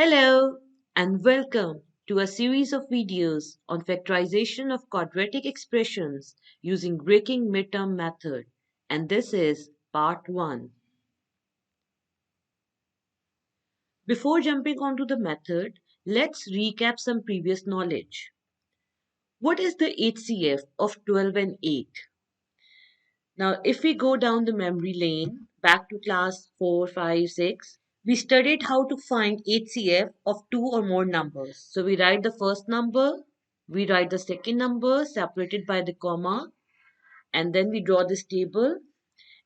Hello and welcome to a series of videos on factorization of quadratic expressions using breaking midterm method, and this is part 1. Before jumping onto the method, let's recap some previous knowledge. What is the HCF of 12 and 8? Now, if we go down the memory lane back to class 4, 5, 6, we studied how to find HCF of two or more numbers. So we write the first number, we write the second number separated by the comma, and then we draw this table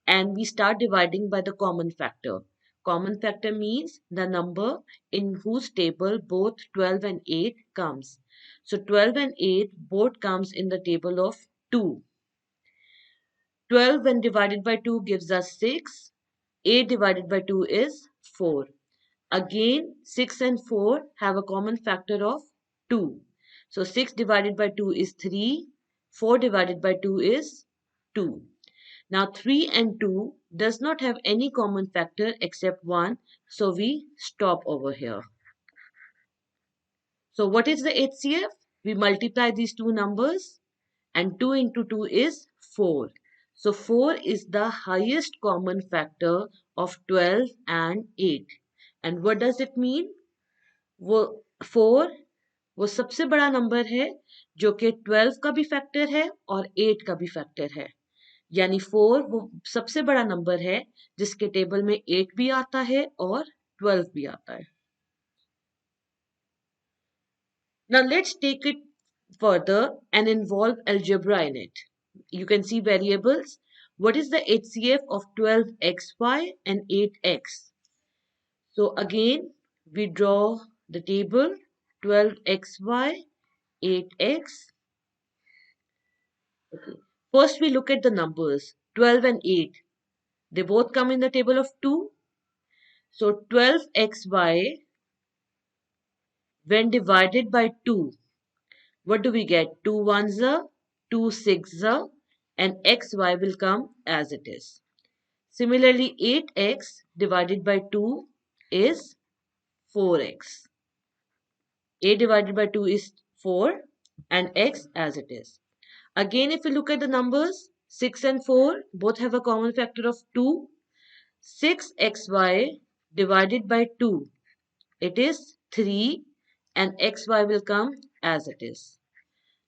and we start dividing by the common factor. Common factor means the number in whose table both 12 and 8 comes. So 12 and 8 both comes in the table of 2. 12 when divided by 2 gives us 6. 8 divided by 2 is 4. Again, 6 and 4 have a common factor of 2. So 6 divided by 2 is 3. 4 divided by 2 is 2. Now 3 and 2 does not have any common factor except 1. So we stop over here. So what is the HCF? We multiply these two numbers and 2 into 2 is 4. So 4 is the highest common factor of 12 and 8. And what does it mean? वो 4 वो सबसे बड़ा number है जो कि 12 का भी factor है और 8 का भी फैक्टर है, यानी 4 वो सबसे बड़ा नंबर है जिसके टेबल में 8 भी आता है और 12 भी आता है. Now let's take it further and involve algebra in it. You can see variables. What is the HCF of 12xy and 8x? So again, we draw the table 12xy, 8x. Okay. First, we look at the numbers 12 and 8. They both come in the table of 2. So 12xy when divided by 2, what do we get? 2 ones are, 2 six are, and xy will come as it is. Similarly, 8x divided by 2 is 4x. 8 divided by 2 is 4 and x as it is. Again, if you look at the numbers, 6 and 4 both have a common factor of 2. 6xy divided by 2, it is 3 and xy will come as it is.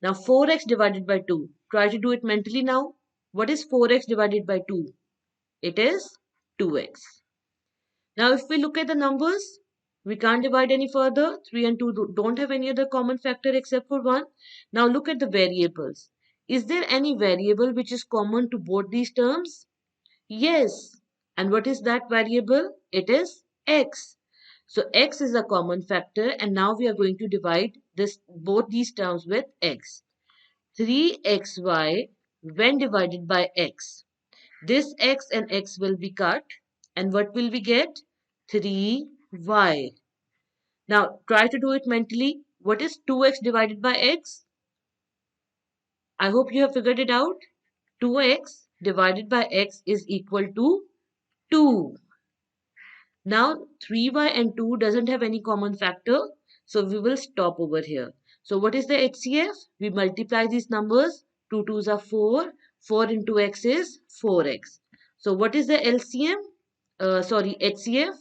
Now 4x divided by 2, try to do it mentally now. What is 4x divided by 2? It is 2x. Now if we look at the numbers, we can't divide any further. 3 and 2 don't have any other common factor except for 1. Now look at the variables. Is there any variable which is common to both these terms? Yes. And what is that variable? It is x. So x is a common factor and now we are going to divide both these terms with x. 3xy when divided by x. This x and x will be cut and what will we get? 3y. Now try to do it mentally. What is 2x divided by x? I hope you have figured it out. 2x divided by x is equal to 2. Now 3y and 2 doesn't have any common factor, so we will stop over here. So what is the HCF? We multiply these numbers. 2 2s are 4. 4 into x is 4x. So what is the LCM? HCF.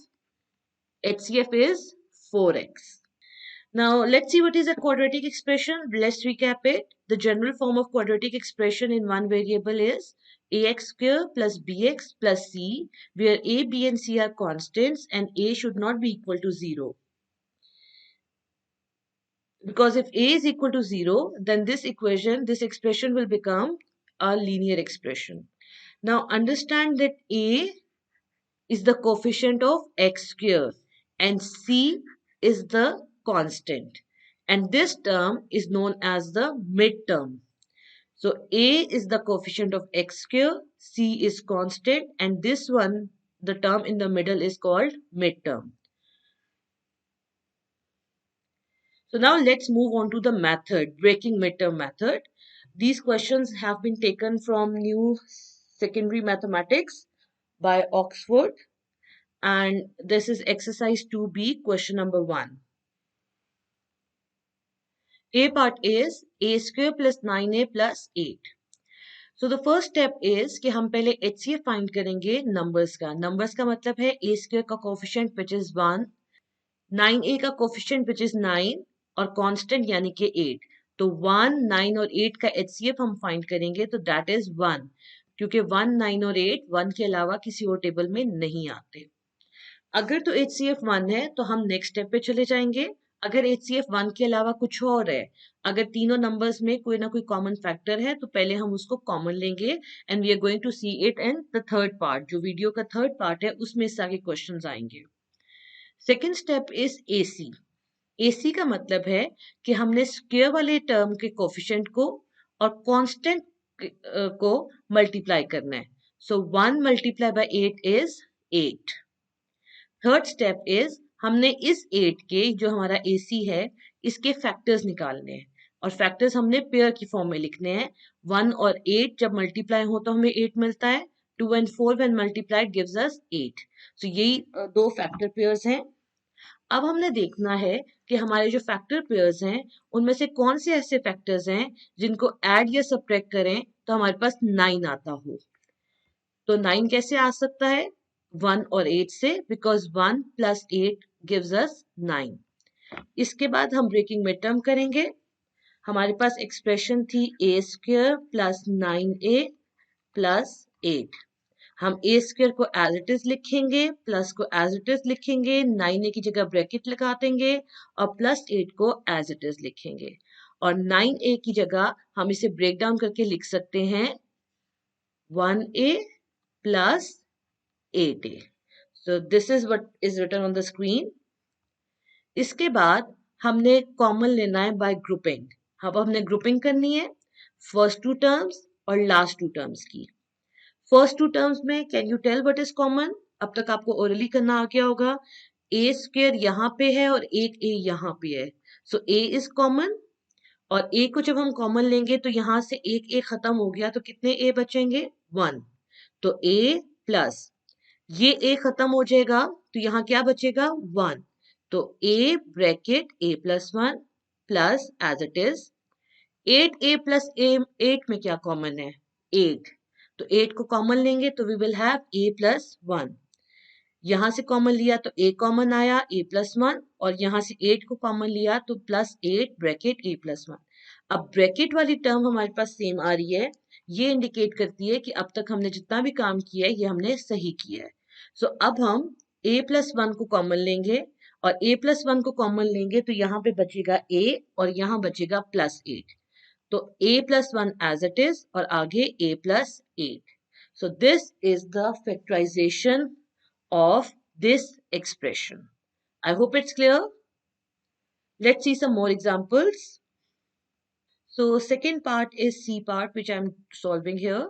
HCF is 4x. Now let's see what is a quadratic expression. Let's recap it. The general form of quadratic expression in one variable is ax square plus bx plus c, where a, b and c are constants and a should not be equal to 0. Because if a is equal to 0, then this expression will become a linear expression. Now understand that a is the coefficient of x square and c is the constant. And this term is known as the midterm. So a is the coefficient of x square, c is constant, and this one, the term in the middle, is called midterm. So now let's move on to the method, breaking midterm method. These questions have been taken from New Secondary Mathematics by Oxford. and this is exercise 2B, question number 1. A part is a square plus 9a plus 8. So the first step is कि हम पहले HCF find करेंगे numbers का. Numbers का मतलब है a square का coefficient which is 1, 9a का कोफिशिएंट which is 9 और कांस्टेंट यानी कि 8. तो 1, 9 और 8 का HCF हम फाइंड करेंगे तो दैट इज 1, क्योंकि 1, 9 और 8 1 के अलावा किसी और टेबल में नहीं आते. अगर तो HCF 1 है तो हम नेक्स्ट स्टेप पे चले जाएंगे. अगर HCF 1 के अलावा कुछ और है, अगर तीनों नंबर्स में कोई ना कोई कॉमन फैक्टर है तो पहले हम उसको कॉमन लेंगे and we are going to see it in the third part. जो वीडियो का थर्ड पार्ट है उसमें इस आगे क्वेश्चंस आएंगे. Second step is AC. AC का मतलब है कि हमने स्क्वायर वाले टर्म के कोफिशिएंट को और कांस्टेंट को मल्टीप्लाई करना है. सो 1 multiply by 8 is 8. Third step is हमने इस 8 के जो हमारा AC है इसके फैक्टर्स निकालने हैं और फैक्टर्स हमने पेयर की फॉर्म में लिखने हैं. 1 और 8 जब मल्टीप्लाई हो तो हमें 8 मिलता है. 2 and 4 when multiplied gives us 8. So यही दो फैक्टर पेयर्स हैं. अब हमने देखना है कि हमारे जो फैक्टर पेयर्स हैं उनमें से कौन से ऐसे फैक्टर्स हैं जिनको ऐड या सब्ट्रैक्ट करें तो हमारे पास 9 आता हो. तो 9 कैसे आ सकता है? 1 और 8 से, बिकॉज 1 प्लस 8 गिव्स अस 9. इसके बाद हम ब्रेकिंग में टर्म करेंगे. हमारे पास एक्सप्रेशन थी a square plus 9a plus 8. हम a स्क्वायर को एज इट इज लिखेंगे, प्लस को एज इट इज लिखेंगे, 9a की जगह ब्रैकेट लगा देंगे और प्लस 8 को एज इट इज लिखेंगे. और 9a की जगह हम इसे ब्रेक डाउन करके लिख सकते हैं 1a plus 8a. So this is what is written on the screen. इसके बाद हमने कॉमन लेना है बाय ग्रुपिंग. अब हमने ग्रुपिंग करनी है फर्स्ट टू टर्म्स और लास्ट टू टर्म्स की. फर्स्ट टू टर्म्स में can you tell what is common? अब तक आपको ओरली करना आ गया होगा. ए स्क्वायर यहाँ पे है और एक ए यहाँ पे है. सो ए इज कॉमन और ए को जब हम कॉमन लेंगे तो यहाँ से एक ए खत्म हो गया तो कितने ए बचेंगे? 1. तो ए प्लस ये ए खत्म हो जाएगा तो यहाँ क्या बचेगा? 1. तो a bracket a plus 1 plus as it is 8a plus 8 में क्या कॉमन है? 8. तो 8 को कॉमन लेंगे तो we will have a plus 1. यहाँ से कॉमन लिया तो a कॉमन आया a प्लस 1 और यहाँ से 8 को कॉमन लिया तो प्लस 8 ब्रैकेट a प्लस 1. अब ब्रैकेट वाली टर्म हमारे पास सेम आ रही है. ये इंडिकेट करती है कि अब तक हमने जितना भी काम किया है ये हमने सही किया है. सो अब हम a प्लस 1 को कॉमन लेंगे और a प्लस 1 को कॉमन लेंगे तो यहाँ पे बचेगा a और यहाँ बचेगा प्लस 8. तो a plus 1 as it is और आगे a plus 8. So this is the factorisation of this expression. I hope it's clear. Let's see some more examples. So second part is C part which I'm solving here.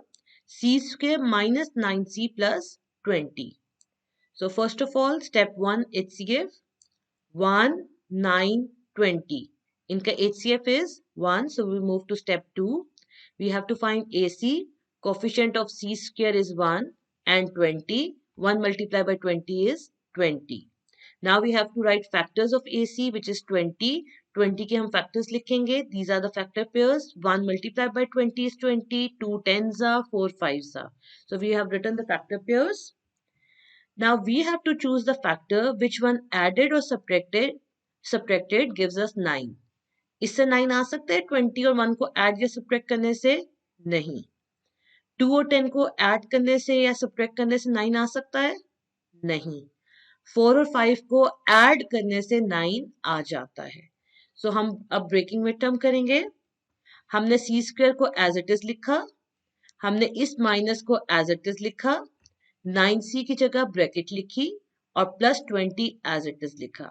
C square minus 9c plus 20. So first of all, step 1 HCF 1, 9, 20. इनका HCF is 1. So we move to step 2. We have to find AC. Coefficient of C square is 1 and 20. 1 multiplied by 20 is 20. Now we have to write factors of AC which is 20. 20 के हम factors लिखेंगे. These are the factor pairs. 1 multiplied by 20 is 20. 2 tens are, 4 fives are. So we have written the factor pairs. Now we have to choose the factor which one added or subtracted gives us 9. इससे 9 आ सकता है 20 और 1 को add या subtract करने से? नहीं. 2 और 10 को ऐड करने से या सब्ट्रैक्ट करने से 9 आ सकता है? नहीं. 4 और 5 को ऐड करने से 9 आ जाता है. सो हम अब ब्रेकिंग में टर्म करेंगे. हमने c स्क्वायर को एज इट इज लिखा, हमने इस माइनस को एज इट इज लिखा, 9c की जगह ब्रैकेट लिखी और प्लस 20 एज इट इज लिखा.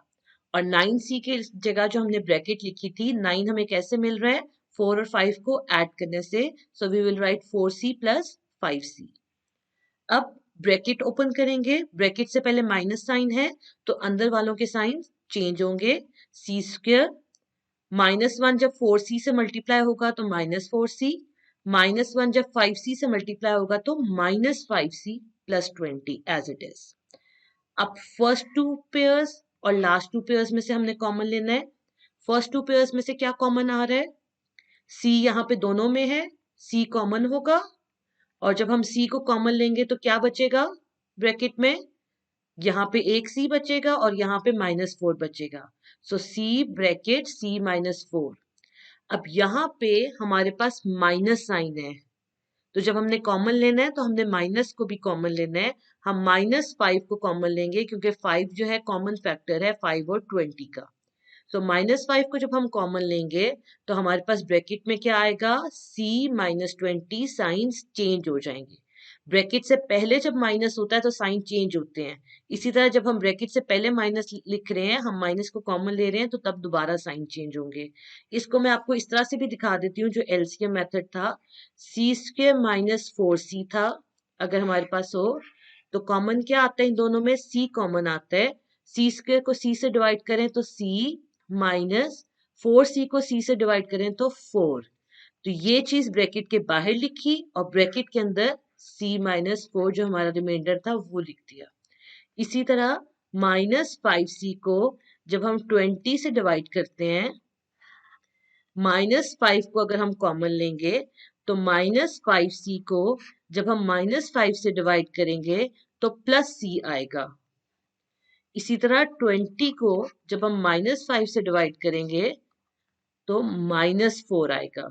और 9c की जगह जो हमने ब्रैकेट लिखी थी 9 हमें कैसे मिल रहा है? 4 और 5 को ऐड करने से. So we will write 4c plus 5c. अब ब्रैकेट ओपन करेंगे. ब्रैकेट से पहले माइनस साइन है तो अंदर वालों के साइन चेंज होंगे. c स्क्वायर -1 जब 4c से मल्टीप्लाई होगा तो -4c, -1 जब 5c से मल्टीप्लाई होगा तो -5c plus 20 as it is. अब फर्स्ट टू पेयर्स और लास्ट टू पेयर्स में से हमने कॉमन लेना है। फर्स्ट टू पेयर्स में से क्या कॉमन आ रहा है? सी यहाँ पे दोनों में है, सी कॉमन होगा, और जब हम सी को कॉमन लेंगे तो क्या बचेगा ब्रैकेट में? यहाँ पे एक सी बचेगा और यहाँ पे -4 बचेगा। सो सी ब्रैकेट सी -4। अब यहाँ पे हमारे पास माइनस साइन है, तो जब हमने कॉमन लेना है तो हमने माइनस को भी कॉमन लेना है। हम -5 को कॉमन लेंगे क्योंकि 5 जो है कॉमन फैक्टर है 5 और 20 का। सो -5 को जब हम कॉमन लेंगे तो हमारे पास ब्रैकेट में क्या आएगा? c -20 साइंस चेंज हो जाएंगे। ब्रैकेट से पहले जब माइनस होता है तो साइन चेंज होते हैं। इसी तरह जब हम ब्रैकेट से पहले माइनस लिख रहे हैं, हम माइनस को कॉमन ले रहे हैं, तो तब दोबारा साइन चेंज होंगे। इसको मैं आपको इस तरह से भी दिखा देती हूँ, जो एलसीएम मेथड था, c² -4c था अगर हमारे पास हो, तो कॉमन क्या आता है इन दोनों में? c कॉमन आता है। c² को c से डिवाइड करें तो c, -4c को c से डिवाइड करें तो 4। तो ये चीज ब्रैकेट के बाहर लिखी और ब्रैकेट के अंदर c -4 जो हमारा रिमाइंडर था वो लिख दिया। इसी तरह -5c को जब हम 20 से डिवाइड करते हैं, -5 को अगर हम कॉमन लेंगे तो -5c को जब हम -5 से डिवाइड करेंगे तो +c आएगा। इसी तरह 20 को जब हम -5 से डिवाइड करेंगे तो -4 आएगा।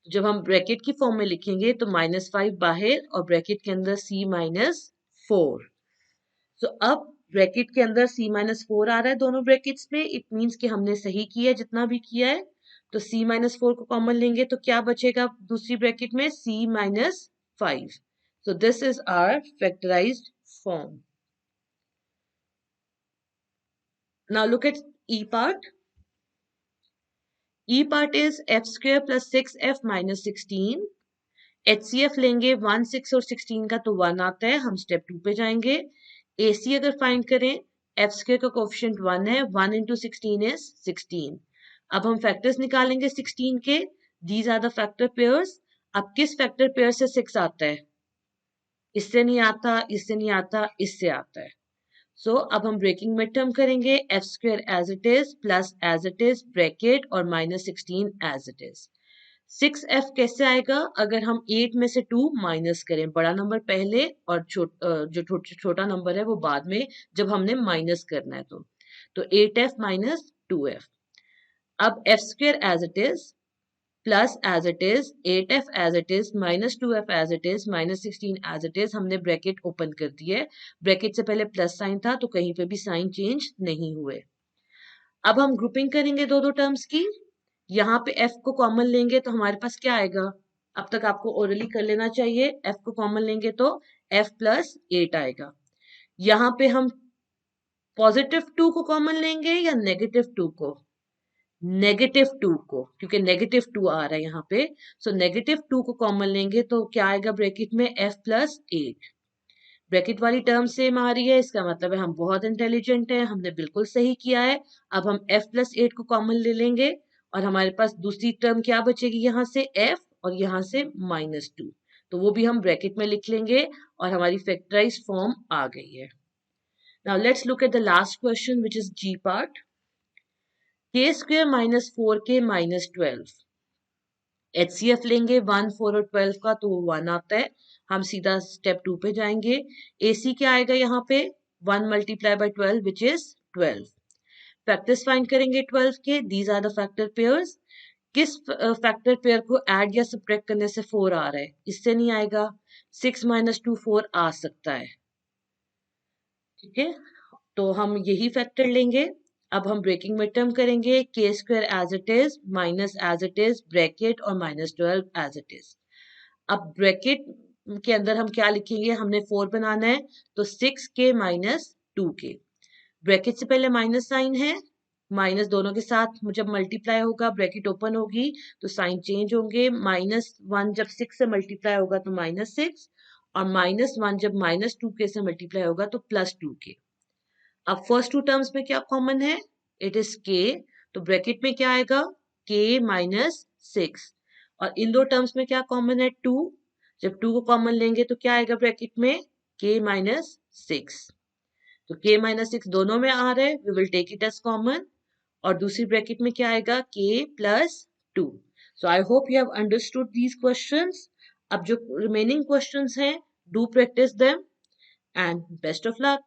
जब हम ब्रैकेट की फॉर्म में लिखेंगे तो -5 बाहर और ब्रैकेट के अंदर c -4। तो अब ब्रैकेट के अंदर c -4 आ रहा है दोनों ब्रैकेट्स में। इट मीन्स कि हमने सही किया है जितना भी किया है। तो c -4 को कॉमन लेंगे तो क्या बचेगा दूसरी ब्रैकेट में? c -5। So this is our factorised form. Now look at E part. E part is f² + 6f - 16। HCF लेंगे 1, 6 और 16 का तो 1 आता है। हम स्टेप 2 पे जाएंगे। AC अगर फाइंड करें, f² का कोफिशिएंट 1 है, 1 × 16 is 16। अब हम फैक्टर्स निकालेंगे 16 के। These are the factor pairs. अब किस फैक्टर पेयर से 6 आता है? इससे नहीं आता, इससे नहीं आता, इससे आता है। सो अब हम ब्रेकिंग मिड टर्म करेंगे, f² as it is plus as it is bracket और -16 एज इट इज। 6f कैसे आएगा? अगर हम 8 में से 2 माइनस करें, बड़ा नंबर पहले और जो छोटा नंबर है वो बाद में, जब हमने माइनस करना है तो 8f - 2f। अब f² as it is plus as it is 8f as it is -2f as it is -16 as it is. हमने ब्रैकेट ओपन कर दी है। ब्रैकेट से पहले प्लस साइन था तो कहीं पे भी साइन चेंज नहीं हुए। अब हम ग्रुपिंग करेंगे दो दो टर्म्स की। यहाँ पे f को कॉमन लेंगे तो हमारे पास क्या आएगा? अब तक आपको ओरली कर लेना चाहिए। f को कॉमन लेंगे तो f + 8 आएगा। यहाँ पे हम +2 को कॉमन लेंगे या -2 को? -2 को, क्योंकि -2 आ रहा है यहाँ पे। सो -2 को कॉमन लेंगे तो क्या आएगा ब्रैकेट में? f + 8। ब्रैकेट वाली टर्म सेम आ रही है, इसका मतलब है हम बहुत इंटेलिजेंट हैं, हमने बिल्कुल सही किया है। अब हम f + 8 को कॉमन ले लेंगे और हमारे पास दूसरी टर्म क्या बचेगी? यहाँ से f और यहाँ से -2, तो वो भी हम ब्रैकेट में लिख लेंगे और हमारी फैक्टराइज फॉर्म आ गई है। Now let's look at the last question which is G part. k² - 4k - 12। HCF लेंगे 1, 4 और 12 का तो वो 1 आता है। हम सीधा स्टेप 2 पे जाएंगे। AC क्या आएगा यहाँ पे? 1 × 12 विच इज 12। फैक्टर्स फाइंड करेंगे 12 के। These are the factor pairs. किस फैक्टर पेयर को ऐड या सब्ट्रैक्ट करने से 4 आ रहा है? इससे नहीं आएगा। 6 - 2 4 आ सकता है, ठीक है, तो हम यही फैक्टर लेंगे। अब हम ब्रेकिंग मिड टर्म करेंगे, k² as it is minus as it is bracket और -12 एज इट इज। अब ब्रैकेट के अंदर हम क्या लिखेंगे? हमने 4 बनाना है तो 6k - 2k। ब्रैकेट से पहले माइनस साइन है, माइनस दोनों के साथ जब मल्टीप्लाई होगा ब्रैकेट ओपन होगी तो साइन चेंज होंगे। -1 जब 6 से मल्टीप्लाई होगा तो -6 और -1 जब -2k से मल्टीप्लाई होगा तो +2k। अब फर्स्ट टू टर्म्स में क्या कॉमन है? इट इज k, तो ब्रैकेट में क्या आएगा? k - 6। और इन दो टर्म्स में क्या कॉमन है? 2। जब 2 को कॉमन लेंगे तो क्या आएगा ब्रैकेट में? k - 6। तो k माइनस 6 दोनों में आ रहे, we will take it as common, और दूसरी ब्रैकेट में क्या आएगा, k plus 2। So I hope you have understood these questions. अब जो रिमेनिंग क्वेश्चंस हैं, do practice them and best of luck.